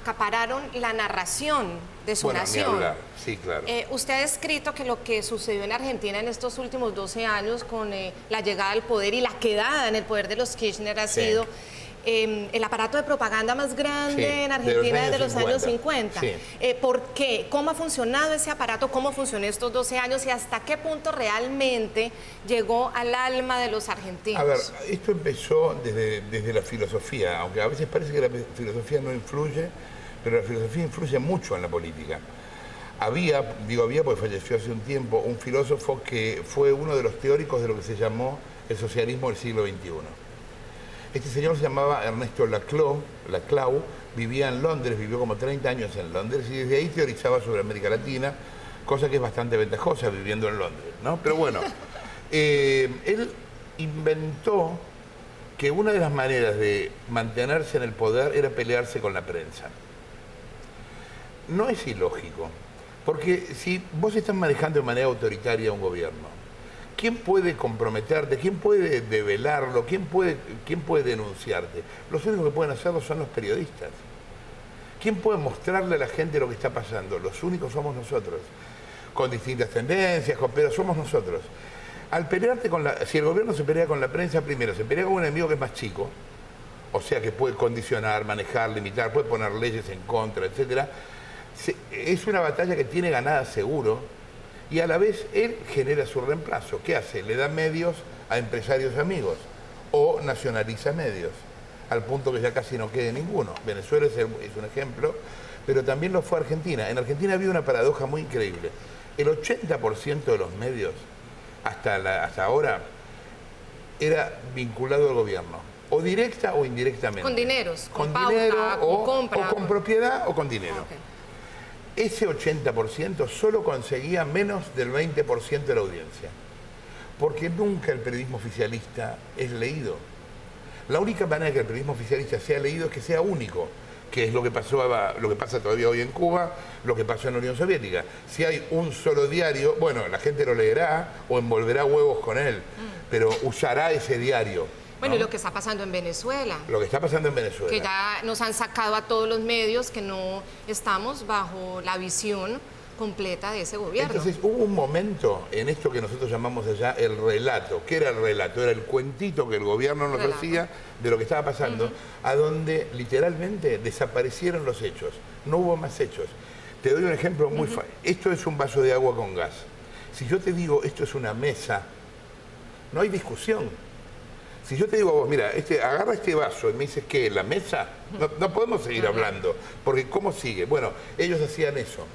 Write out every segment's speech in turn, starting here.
acapararon la narración de su nación. Ni hablar. Sí, claro. Usted ha escrito que lo que sucedió en Argentina en estos últimos 12 años con la llegada al poder y la quedada en el poder de los Kirchner ha sido el aparato de propaganda más grande en Argentina desde los años 50. Sí. ¿Por qué? ¿Cómo ha funcionado ese aparato? ¿Cómo funcionó estos 12 años? ¿Y hasta qué punto realmente llegó al alma de los argentinos? A ver, esto empezó desde la filosofía, aunque a veces parece que la filosofía no influye, pero la filosofía influye mucho en la política. Digo había porque falleció hace un tiempo, un filósofo que fue uno de los teóricos de lo que se llamó el socialismo del siglo XXI. Este señor se llamaba Ernesto Laclau, vivía en Londres, vivió como 30 años en Londres y desde ahí teorizaba sobre América Latina, cosa que es bastante ventajosa viviendo en Londres, ¿no? Pero bueno, él inventó que una de las maneras de mantenerse en el poder era pelearse con la prensa. No es ilógico, porque si vos estás manejando de manera autoritaria un gobierno, ¿quién puede comprometerte? ¿Quién puede develarlo? ¿Quién puede denunciarte? Los únicos que pueden hacerlo son los periodistas. ¿Quién puede mostrarle a la gente lo que está pasando? Los únicos somos nosotros, con distintas tendencias, pero somos nosotros. Al pelearte si el gobierno se pelea con la prensa, primero se pelea con un enemigo que es más chico, o sea que puede condicionar, manejar, limitar, puede poner leyes en contra, etc. Es una batalla que tiene ganada seguro. Y a la vez él genera su reemplazo. ¿Qué hace? Le da medios a empresarios amigos o nacionaliza medios, al punto que ya casi no quede ninguno. Venezuela es un ejemplo, pero también lo fue Argentina. En Argentina había una paradoja muy increíble. El 80% de los medios, hasta ahora, era vinculado al gobierno, o directa o indirectamente. Con dineros, con dinero, pauta, con compra. O con propiedad o con dinero. Okay. Ese 80% solo conseguía menos del 20% de la audiencia, porque nunca el periodismo oficialista es leído. La única manera que el periodismo oficialista sea leído es que sea único, que es lo que pasa todavía hoy en Cuba, lo que pasó en la Unión Soviética. Si hay un solo diario, bueno, la gente lo leerá o envolverá huevos con él, pero usará ese diario. Bueno, ¿no? Y lo que está pasando en Venezuela. Lo que está pasando en Venezuela. Que ya nos han sacado a todos los medios que no estamos bajo la visión completa de ese gobierno. Entonces hubo un momento en esto que nosotros llamamos allá el relato. ¿Qué era el relato? Era el cuentito que el gobierno nos hacía de lo que estaba pasando, a donde literalmente desaparecieron los hechos. No hubo más hechos. Te doy un ejemplo muy fácil. Esto es un vaso de agua con gas. Si yo te digo esto es una mesa, no hay discusión. Si yo te digo a vos, mira, agarra este vaso y me dices, ¿qué? ¿La mesa? No podemos seguir hablando, porque ¿cómo sigue? Bueno, ellos hacían eso.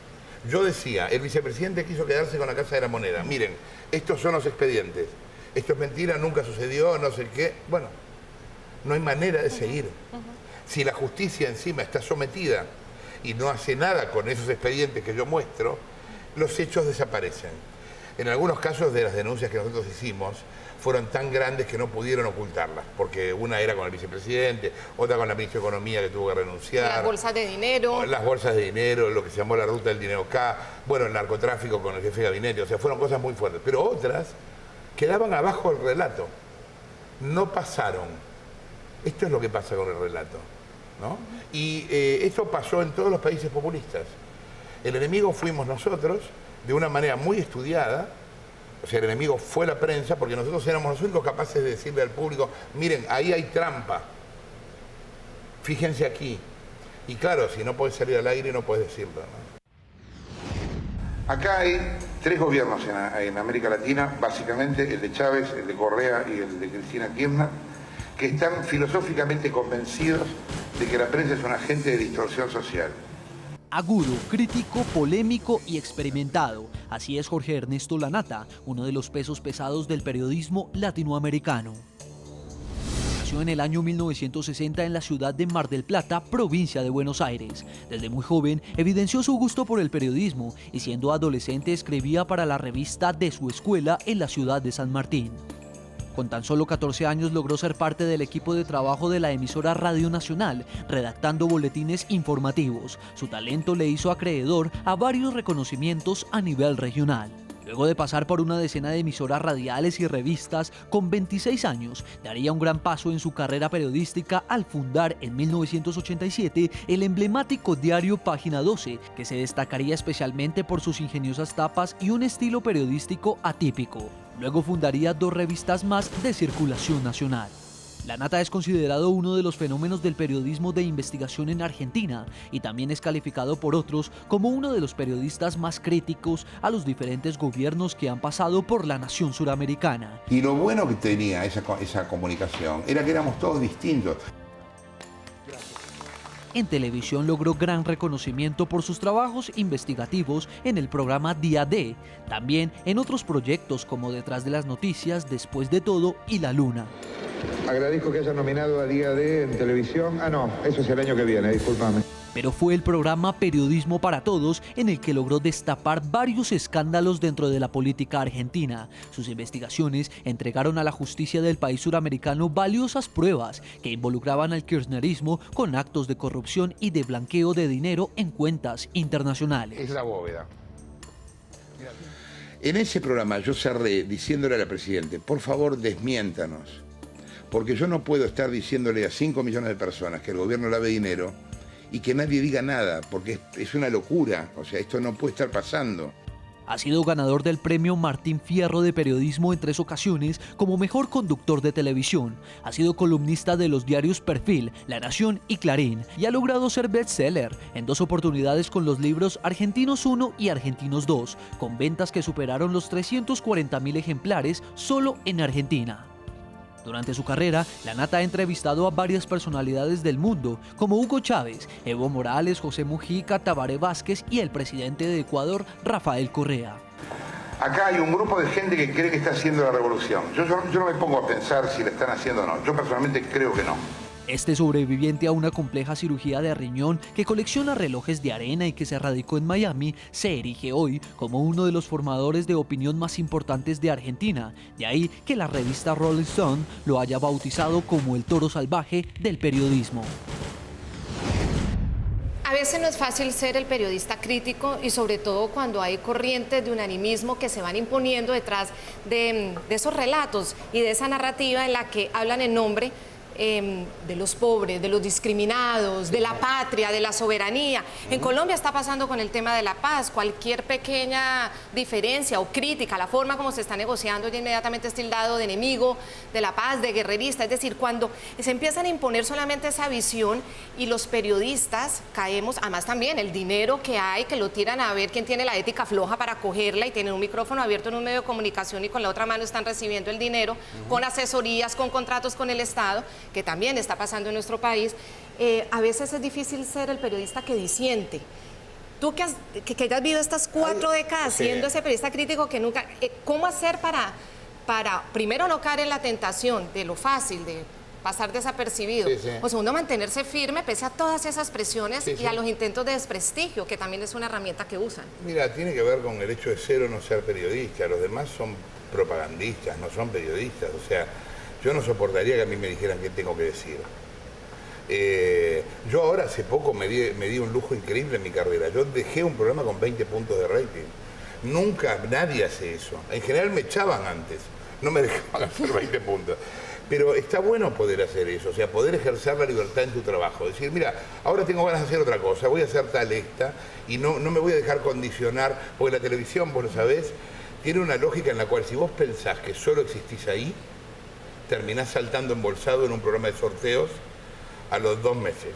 Yo decía, el vicepresidente quiso quedarse con la Casa de la Moneda. Miren, estos son los expedientes. Esto es mentira, nunca sucedió, no sé qué. Bueno, no hay manera de seguir. Si la justicia encima está sometida y no hace nada con esos expedientes que yo muestro, los hechos desaparecen. En algunos casos de las denuncias que nosotros hicimos, fueron tan grandes que no pudieron ocultarlas, porque una era con el vicepresidente, otra con la ministra de Economía que tuvo que renunciar. Las bolsas de dinero. Las bolsas de dinero, lo que se llamó la ruta del dinero K, bueno, el narcotráfico con el jefe de gabinete, o sea, fueron cosas muy fuertes. Pero otras quedaban abajo del relato, no pasaron. Esto es lo que pasa con el relato, ¿no? Y esto pasó en todos los países populistas. El enemigo fuimos nosotros, de una manera muy estudiada. O sea, el enemigo fue la prensa, porque nosotros éramos los únicos capaces de decirle al público, miren, ahí hay trampa, fíjense aquí. Y claro, si no puedes salir al aire, no puedes decirlo, ¿no? Acá hay 3 gobiernos en América Latina, básicamente el de Chávez, el de Correa y el de Cristina Kirchner, que están filosóficamente convencidos de que la prensa es un agente de distorsión social. Agudo, crítico, polémico y experimentado. Así es Jorge Ernesto Lanata, uno de los pesos pesados del periodismo latinoamericano. Nació en el año 1960 en la ciudad de Mar del Plata, provincia de Buenos Aires. Desde muy joven evidenció su gusto por el periodismo y siendo adolescente escribía para la revista de su escuela en la ciudad de San Martín. Con tan solo 14 años logró ser parte del equipo de trabajo de la emisora Radio Nacional, redactando boletines informativos. Su talento le hizo acreedor a varios reconocimientos a nivel regional. Luego de pasar por una decena de emisoras radiales y revistas, con 26 años, daría un gran paso en su carrera periodística al fundar en 1987 el emblemático diario Página 12, que se destacaría especialmente por sus ingeniosas tapas y un estilo periodístico atípico. Luego fundaría 2 revistas más de circulación nacional. Lanata es considerado uno de los fenómenos del periodismo de investigación en Argentina y también es calificado por otros como uno de los periodistas más críticos a los diferentes gobiernos que han pasado por la nación suramericana. Y lo bueno que tenía esa comunicación era que éramos todos distintos. En televisión logró gran reconocimiento por sus trabajos investigativos en el programa Día D, también en otros proyectos como Detrás de las Noticias, Después de Todo y La Luna. Agradezco que haya nominado a Día D en televisión. Ah, no, eso es el año que viene, discúlpame. Pero fue el programa Periodismo para Todos en el que logró destapar varios escándalos dentro de la política argentina. Sus investigaciones entregaron a la justicia del país suramericano valiosas pruebas que involucraban al kirchnerismo con actos de corrupción y de blanqueo de dinero en cuentas internacionales. Es la bóveda. En ese programa yo cerré diciéndole al presidente, por favor desmiéntanos, porque yo no puedo estar diciéndole a 5 millones de personas que el gobierno lave dinero y que nadie diga nada, porque es una locura, o sea, esto no puede estar pasando. Ha sido ganador del premio Martín Fierro de Periodismo en 3 ocasiones como mejor conductor de televisión. Ha sido columnista de los diarios Perfil, La Nación y Clarín y ha logrado ser bestseller en 2 oportunidades con los libros Argentinos 1 y Argentinos 2, con ventas que superaron los 340.000 ejemplares solo en Argentina. Durante su carrera, Lanata ha entrevistado a varias personalidades del mundo, como Hugo Chávez, Evo Morales, José Mujica, Tabaré Vázquez y el presidente de Ecuador, Rafael Correa. Acá hay un grupo de gente que cree que está haciendo la revolución. Yo no me pongo a pensar si la están haciendo o no. Yo personalmente creo que no. Este sobreviviente a una compleja cirugía de riñón que colecciona relojes de arena y que se radicó en Miami, se erige hoy como uno de los formadores de opinión más importantes de Argentina. De ahí que la revista Rolling Stone lo haya bautizado como el toro salvaje del periodismo. A veces no es fácil ser el periodista crítico y sobre todo cuando hay corrientes de unanimismo que se van imponiendo detrás de esos relatos y de esa narrativa en la que hablan en nombre de los pobres, de los discriminados, de la patria, de la soberanía. En Colombia está pasando con el tema de la paz. Cualquier pequeña diferencia o crítica, la forma como se está negociando ya inmediatamente es tildado de enemigo de la paz, de guerrerista. Es decir, cuando se empiezan a imponer solamente esa visión y los periodistas caemos, además también el dinero que hay, que lo tiran a ver quién tiene la ética floja para cogerla y tienen un micrófono abierto en un medio de comunicación y con la otra mano están recibiendo el dinero con asesorías, con contratos con el Estado, que también está pasando en nuestro país. A veces es difícil ser el periodista que disiente. Tú que has vivido estas 4 décadas siendo ese periodista crítico que nunca... ¿Cómo hacer para primero no caer en la tentación de lo fácil, de pasar desapercibido? O segundo, mantenerse firme pese a todas esas presiones y a los intentos de desprestigio, que también es una herramienta que usan. Mira, tiene que ver con el hecho de ser o no ser periodista. Los demás son propagandistas, no son periodistas. O sea, yo no soportaría que a mí me dijeran qué tengo que decir. Yo ahora hace poco me di un lujo increíble en mi carrera. Yo dejé un programa con 20 puntos de rating. Nunca, nadie hace eso. En general me echaban antes, no me dejaban hacer 20 puntos. Pero está bueno poder hacer eso, o sea, poder ejercer la libertad en tu trabajo. Decir, mira, ahora tengo ganas de hacer otra cosa, voy a hacer tal esta y no me voy a dejar condicionar, porque la televisión, vos lo sabés, tiene una lógica en la cual si vos pensás que solo existís ahí, terminás saltando embolsado en un programa de sorteos a los 2 meses.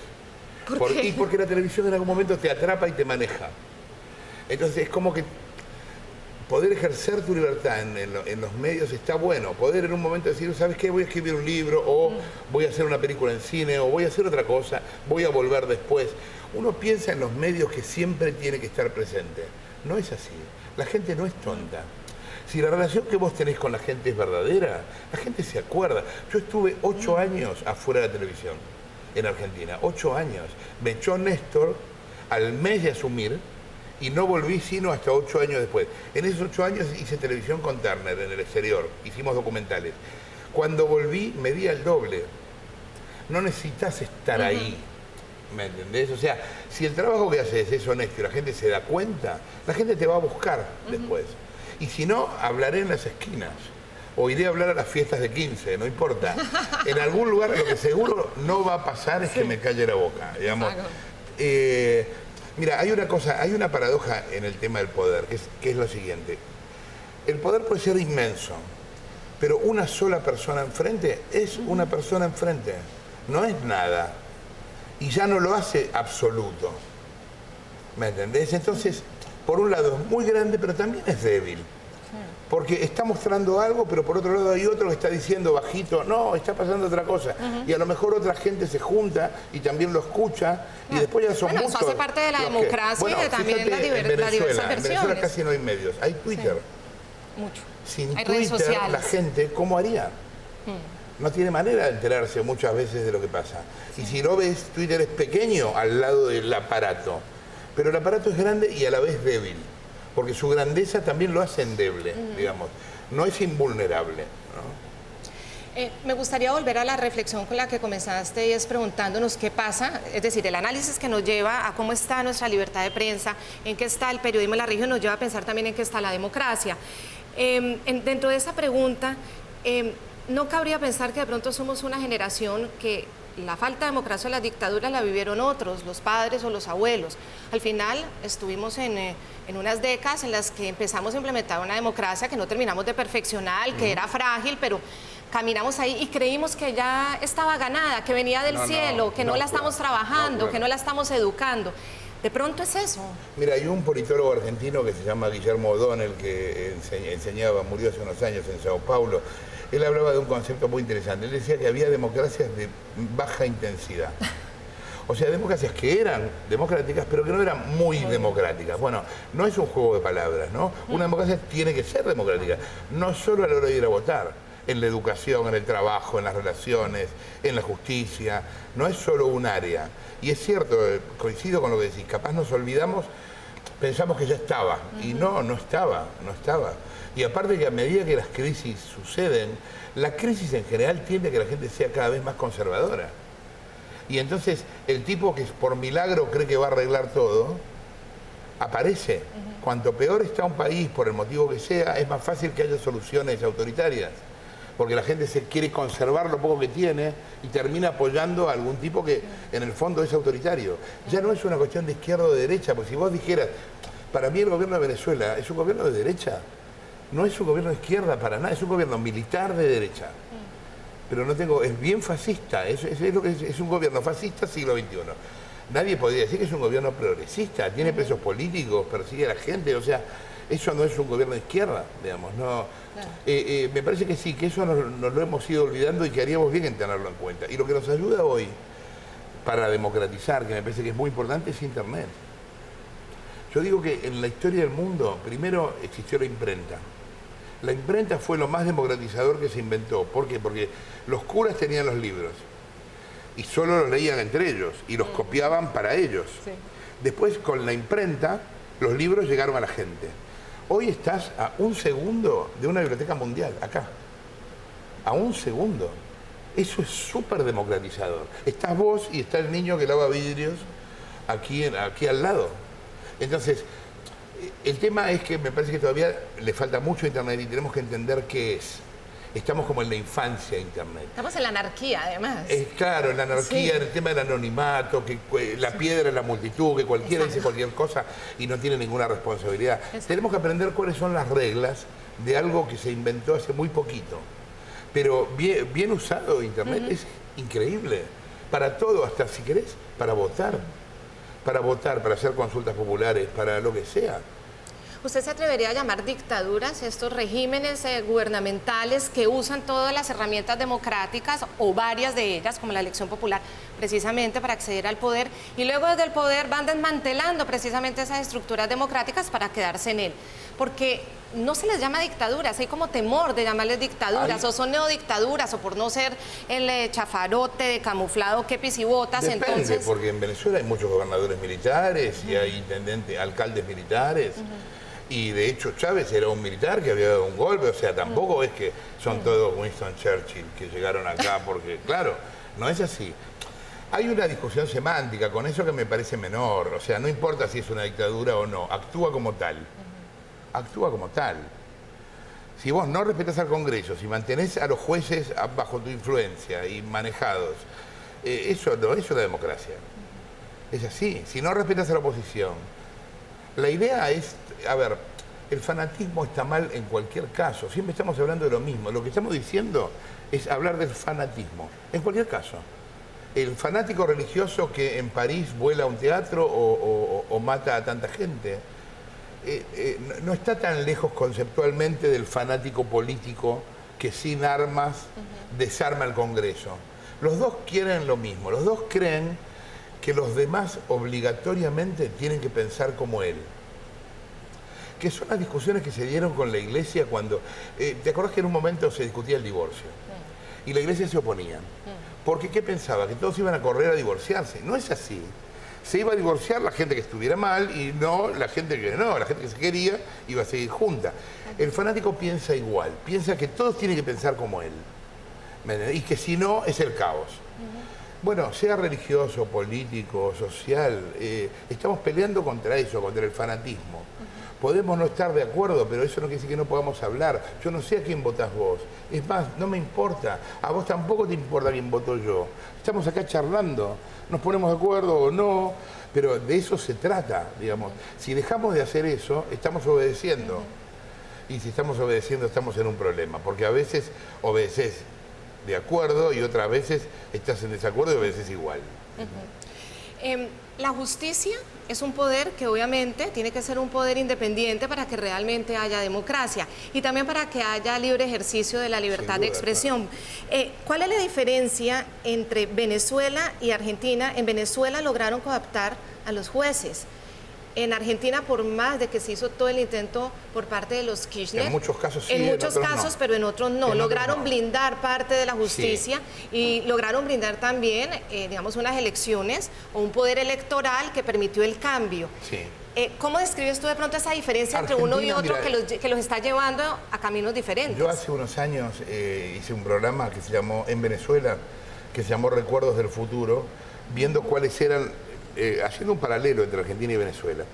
¿Por qué? Y porque la televisión en algún momento te atrapa y te maneja. Entonces es como que poder ejercer tu libertad en los medios está bueno. Poder en un momento decir, ¿sabes qué? Voy a escribir un libro, o voy a hacer una película en cine, o voy a hacer otra cosa, voy a volver después. Uno piensa en los medios que siempre tiene que estar presente. No es así. La gente no es tonta. Si la relación que vos tenés con la gente es verdadera, la gente se acuerda. Yo estuve 8 años afuera de la televisión en Argentina, 8 años. Me echó Néstor al mes de asumir y no volví sino hasta 8 años después. En esos 8 años hice televisión con Turner en el exterior, hicimos documentales. Cuando volví me di al doble. No necesitas estar ahí, ¿me entendés? O sea, si el trabajo que haces es honesto y la gente se da cuenta, la gente te va a buscar después. Y si no, hablaré en las esquinas. O iré a hablar a las fiestas de 15, no importa. En algún lugar lo que seguro no va a pasar es que me calle la boca, digamos. Mira, hay una cosa, hay una paradoja en el tema del poder, que es lo siguiente. El poder puede ser inmenso, pero una sola persona enfrente es una persona enfrente, no es nada. Y ya no lo hace absoluto. ¿Me entendés? Entonces, por un lado es muy grande, pero también es débil. Porque está mostrando algo, pero por otro lado hay otro que está diciendo bajito, no, está pasando otra cosa. Y a lo mejor otra gente se junta y también lo escucha, y después ya son muchos. Eso hace parte de la democracia y de también la diversas versiones. En Venezuela casi no hay medios, hay Twitter. Sí, mucho. Sin hay Twitter, redes sociales. la gente, ¿cómo haría? No tiene manera de enterarse muchas veces de lo que pasa. Y si no ves, Twitter es pequeño al lado del aparato. Pero el aparato es grande y a la vez débil. Porque su grandeza también lo hace endeble, digamos. No es invulnerable, ¿no? Me gustaría volver a la reflexión con la que comenzaste y es preguntándonos qué pasa, es decir, el análisis que nos lleva a cómo está nuestra libertad de prensa, en qué está el periodismo en la región, nos lleva a pensar también en qué está la democracia. Dentro de esa pregunta, ¿no cabría pensar que de pronto somos una generación que la falta de democracia o la dictadura la vivieron otros, los padres o los abuelos? Al final estuvimos en unas décadas en las que empezamos a implementar una democracia que no terminamos de perfeccionar, que era frágil, pero caminamos ahí y creímos que ya estaba ganada, que venía del cielo, que no la estamos trabajando, que no la estamos educando. De pronto es eso. Mira, hay un politólogo argentino que se llama Guillermo O'Donnell, que enseñaba, murió hace unos años en Sao Paulo. Él hablaba de un concepto muy interesante. Él decía que había democracias de baja intensidad. O sea, democracias que eran democráticas, pero que no eran muy democráticas. Bueno, no es un juego de palabras, ¿no? Una democracia tiene que ser democrática, no solo a la hora de ir a votar, en la educación, en el trabajo, en las relaciones, en la justicia. No es solo un área. Y es cierto, coincido con lo que decís, capaz nos olvidamos, pensamos que ya estaba. Y no estaba. Y aparte que a medida que las crisis suceden, la crisis en general tiende a que la gente sea cada vez más conservadora. Y entonces el tipo que por milagro cree que va a arreglar todo, aparece. Cuanto peor está un país, por el motivo que sea, es más fácil que haya soluciones autoritarias. Porque la gente se quiere conservar lo poco que tiene y termina apoyando a algún tipo que en el fondo es autoritario. Ya no es una cuestión de izquierda o de derecha, porque si vos dijeras, para mí el gobierno de Venezuela es un gobierno de derecha. No es un gobierno de izquierda para nada, es un gobierno militar de derecha. Pero es bien fascista, es un gobierno fascista siglo XXI. Nadie podría decir que es un gobierno progresista, tiene presos políticos, persigue a la gente, o sea, eso no es un gobierno de izquierda, digamos, no. Me parece que sí, que eso nos lo hemos ido olvidando y que haríamos bien en tenerlo en cuenta. Y lo que nos ayuda hoy para democratizar, que me parece que es muy importante, es Internet. Yo digo que en la historia del mundo, primero existió la imprenta. La imprenta fue lo más democratizador que se inventó. ¿Por qué? Porque los curas tenían los libros y solo los leían entre ellos y los copiaban para ellos. Sí. Después, con la imprenta, los libros llegaron a la gente. Hoy estás a un segundo de una biblioteca mundial, acá. A un segundo. Eso es súper democratizador. Estás vos y está el niño que lava vidrios aquí al lado. Entonces, el tema es que me parece que todavía le falta mucho a Internet y tenemos que entender qué es. Estamos como en la infancia de Internet. Estamos en la anarquía, además. Claro, en la anarquía, en el tema del anonimato, que la piedra es la multitud, que cualquiera dice cualquier cosa y no tiene ninguna responsabilidad. Tenemos que aprender cuáles son las reglas de algo que se inventó hace muy poquito. Pero bien usado Internet es increíble. Para todo, hasta si querés, para votar, para hacer consultas populares, para lo que sea. ¿Usted se atrevería a llamar dictaduras estos regímenes gubernamentales que usan todas las herramientas democráticas o varias de ellas, como la elección popular, precisamente para acceder al poder y luego desde el poder van desmantelando precisamente esas estructuras democráticas para quedarse en él? Porque no se les llama dictaduras, hay como temor de llamarles dictaduras, o son neodictaduras, o por no ser el chafarote de camuflado que pisibotas. Depende, entonces... porque en Venezuela hay muchos gobernadores militares y hay intendentes, alcaldes militares. Y de hecho Chávez era un militar que había dado un golpe, o sea, tampoco es que son todos Winston Churchill que llegaron acá, porque claro, no es así. Hay una discusión semántica con eso que me parece menor, o sea, no importa si es una dictadura o no, actúa como tal. Actúa como tal. Si vos no respetás al Congreso, si mantenés a los jueces bajo tu influencia y manejados, eso no es una democracia. Es así. Si no respetas a la oposición, la idea es, a ver, el fanatismo está mal en cualquier caso. Siempre estamos hablando de lo mismo. Lo que estamos diciendo es hablar del fanatismo, en cualquier caso. El fanático religioso que en París vuela a un teatro o mata a tanta gente, no está tan lejos conceptualmente del fanático político que sin armas desarma el Congreso. Los dos quieren lo mismo, los dos creen que los demás obligatoriamente tienen que pensar como él. Que son las discusiones que se dieron con la Iglesia cuando... ¿te acordás que en un momento se discutía el divorcio? Y la Iglesia se oponía. Porque ¿qué pensaba? Que todos iban a correr a divorciarse. No es así. Se iba a divorciar la gente que estuviera mal y no la gente que no. La gente que se quería iba a seguir junta. El fanático piensa igual. Piensa que todos tienen que pensar como él. Y que si no, es el caos. Bueno, sea religioso, político, social, estamos peleando contra eso, contra el fanatismo. Podemos no estar de acuerdo, pero eso no quiere decir que no podamos hablar. Yo no sé a quién votás vos. Es más, no me importa. A vos tampoco te importa quién voto yo. Estamos acá charlando. Nos ponemos de acuerdo o no, pero de eso se trata, digamos. Si dejamos de hacer eso, estamos obedeciendo. Y si estamos obedeciendo, estamos en un problema. Porque a veces obedeces de acuerdo y otras veces estás en desacuerdo y obedeces igual. La justicia es un poder que obviamente tiene que ser un poder independiente para que realmente haya democracia y también para que haya libre ejercicio de la libertad de expresión. ¿Cuál es la diferencia entre Venezuela y Argentina? En Venezuela lograron cooptar a los jueces. En Argentina, por más de que se hizo todo el intento por parte de los Kirchner, en muchos casos sí, en muchos casos, no. Pero en otros no. Lograron no. blindar parte de la justicia y lograron blindar también, digamos, unas elecciones o un poder electoral que permitió el cambio. Sí. ¿Cómo describes tú de pronto esa diferencia entre uno y otro, mira, que los está llevando a caminos diferentes? Yo hace unos años hice un programa que se llamó en Venezuela, que se llamó Recuerdos del Futuro, viendo cuáles eran, haciendo un paralelo entre Argentina y Venezuela.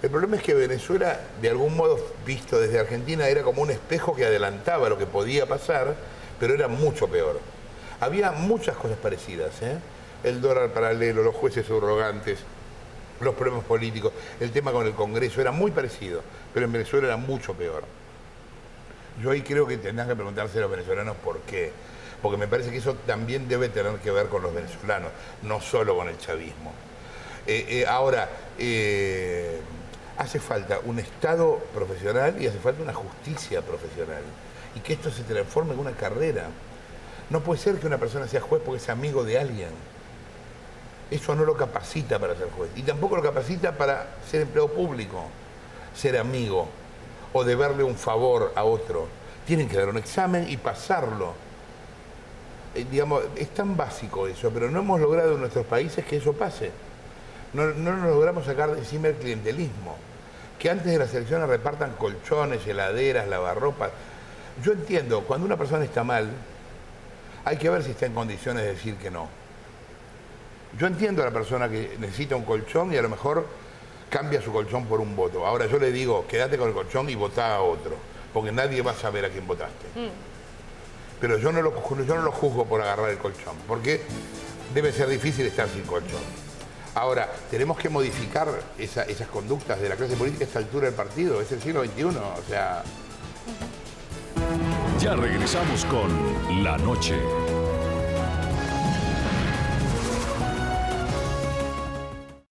El problema es que Venezuela, de algún modo visto desde Argentina, era como un espejo que adelantaba lo que podía pasar, pero era mucho peor. Había muchas cosas parecidas, el dólar paralelo, los jueces subrogantes, los problemas políticos, el tema con el Congreso, era muy parecido, pero en Venezuela era mucho peor. Yo ahí creo que tendrán que preguntarse a los venezolanos por qué, porque me parece que eso también debe tener que ver con los venezolanos, no solo con el chavismo. Ahora, hace falta un Estado profesional y hace falta una justicia profesional, y que esto se transforme en una carrera. No puede ser que una persona sea juez porque es amigo de alguien. Eso no lo capacita para ser juez. Y tampoco lo capacita para ser empleado público, ser amigo o deberle un favor a otro. Tienen que dar un examen y pasarlo. Digamos, es tan básico eso, pero no hemos logrado en nuestros países que eso pase. No nos logramos sacar de encima el clientelismo. Que antes de las elecciones repartan colchones, heladeras, lavarropas. Yo entiendo, cuando una persona está mal, hay que ver si está en condiciones de decir que no. Yo entiendo a la persona que necesita un colchón y a lo mejor cambia su colchón por un voto. Ahora yo le digo, quédate con el colchón y votá a otro, porque nadie va a saber a quién votaste. Pero yo no lo juzgo por agarrar el colchón, porque debe ser difícil estar sin colchón. Ahora, tenemos que modificar esas conductas de la clase política a esta altura del partido. Es el siglo XXI, o sea... Ya regresamos con La Noche.